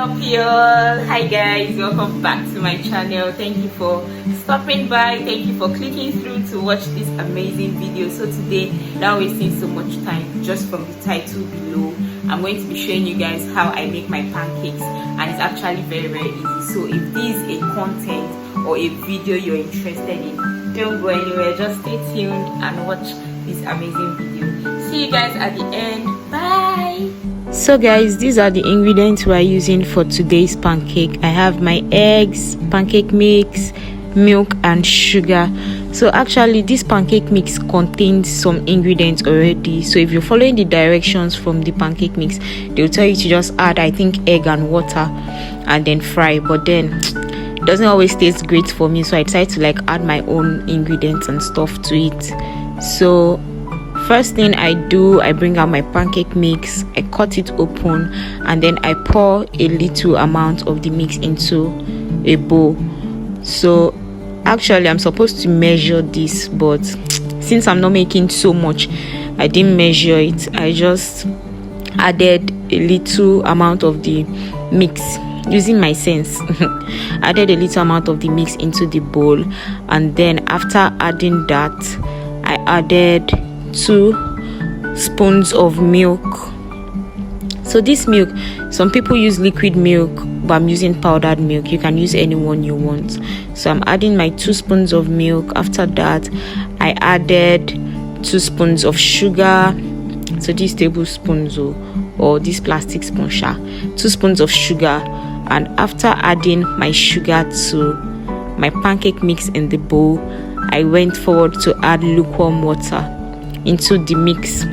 up y'all? Hi guys, welcome back to my channel. Thank you for stopping by. Thank you for clicking through to watch this amazing video. So today, without wasting so much time, just from the title below, I'm going to be showing you guys how I make my pancakes, and it's actually very easy. So if this is a content or a video you're interested in, don't go anywhere, just stay tuned and watch this amazing video. See you guys at the end. Bye. So guys, these are the ingredients we're using for today's pancake. I have my eggs, pancake mix, milk and sugar. So actually this pancake mix contains some ingredients already, so if you're following the directions from the pancake mix, they'll tell you to just add, I think, egg and water and then fry. But then it doesn't always taste great for me, so I decided to add my own ingredients and stuff to it. So first thing I do, I bring out my pancake mix, I cut it open, and then I pour a little amount of the mix into a bowl. So actually I'm supposed to measure this, but since I'm not making so much, I didn't measure it. I just added a little amount of the mix using my sense. Added a little amount of the mix into the bowl, and then after adding that, I added 2 spoons of milk. So this milk, some people use liquid milk, but I'm using powdered milk. You can use any one you want. So I'm adding my 2 spoons of milk. After that, I added 2 spoons of sugar. So these tablespoons or this plastic spoon, 2 spoons of sugar. And after adding my sugar to my pancake mix in the bowl, I went forward to add lukewarm water into the mix,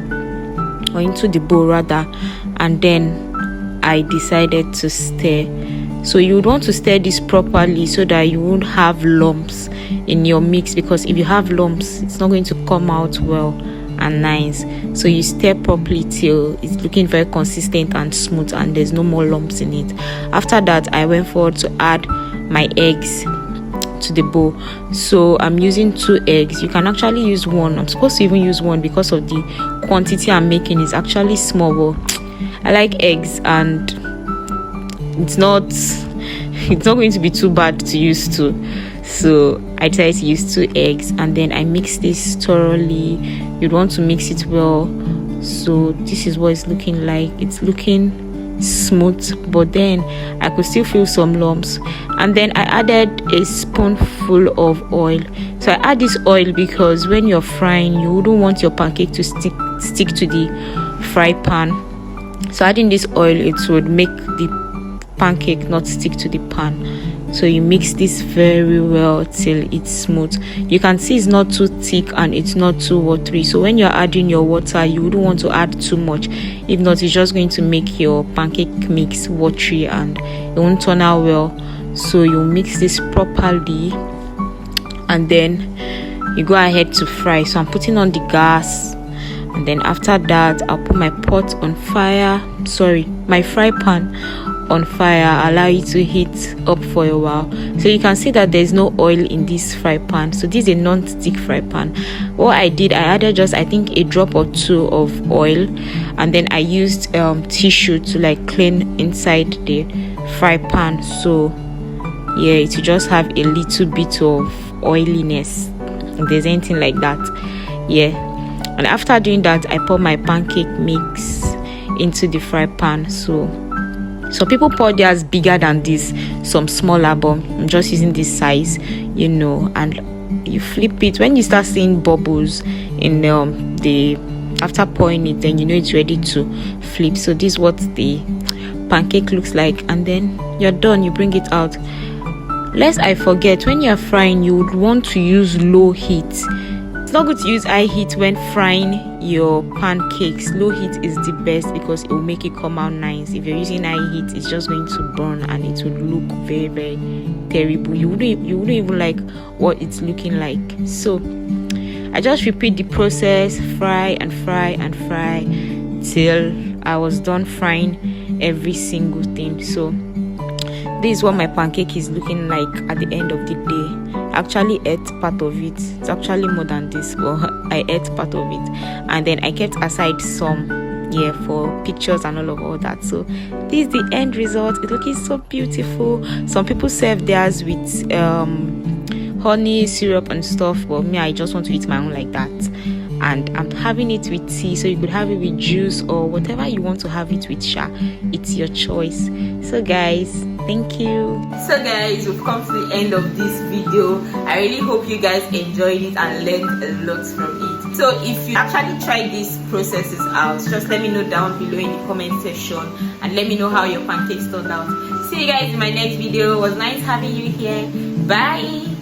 or into the bowl rather, and then I decided to stir. So you would want to stir this properly so that you won't have lumps in your mix, because if you have lumps, it's not going to come out well and nice. So you stir properly till it's looking very consistent and smooth and there's no more lumps in it. After that, I went forward to add my eggs to the bowl. So I'm using 2 eggs. You can actually use 1. I'm supposed to even use 1 because of the quantity I'm making is actually small, but I like eggs and it's not going to be too bad to use 2. So I decided to use 2 eggs, and then I mix this thoroughly. You'd want to mix it well. So this is what it's looking like. It's looking smooth, but then I could still feel some lumps. And then I added a spoonful of oil. So I add this oil because when you're frying, you wouldn't want your pancake to stick to the fry pan. So adding this oil, it would make the pancake not stick to the pan. So you mix this very well till it's smooth. You can see it's not too thick and it's not too watery. So when you're adding your water, you wouldn't want to add too much. If not, it's just going to make your pancake mix watery and it won't turn out well. So you mix this properly, and then you go ahead to fry. So I'm putting on the gas, and then after that, I'll put my pot on fire. My fry pan on fire, allow it to heat up for a while. So you can see that there's no oil in this fry pan. So this is a non-stick fry pan. What I did, I added just, I think, a drop or 2 of oil, and then I used tissue to clean inside the fry pan. So yeah, it will just have a little bit of oiliness, if there's anything like that. Yeah. And after doing that, I pour my pancake mix into the fry pan. So some people pour theirs bigger than this, some smaller, but I'm just using this size, and you flip it. When you start seeing bubbles in after pouring it, then you know it's ready to flip. So this is what the pancake looks like, and then you're done. You bring it out. Lest I forget, when you're frying, you would want to use low heat. It's not good to use high heat when frying your pancakes. Low heat is the best because it will make it come out nice. If you're using high heat, it's just going to burn and it will look very terrible. You wouldn't even like what it's looking like. So I just repeat the process, fry and fry and fry till I was done frying every single thing. So this is what my pancake is looking like at the end of the day. I actually ate part of it. It's actually more than this, but I ate part of it, and then I kept aside some yeah, for pictures and all that. So this is the end result. It's looking so beautiful. Some people serve theirs with honey syrup and stuff, but me, I just want to eat my own like that. And I'm having it with tea, so you could have it with juice or whatever you want to have it with. It's your choice. So guys, thank you. So guys, we've come to the end of this video. I really hope you guys enjoyed it and learned a lot from it. So if you actually try these processes out, just let me know down below in the comment section and let me know how your pancakes turned out. See you guys in my next video. It was nice having you here. Bye.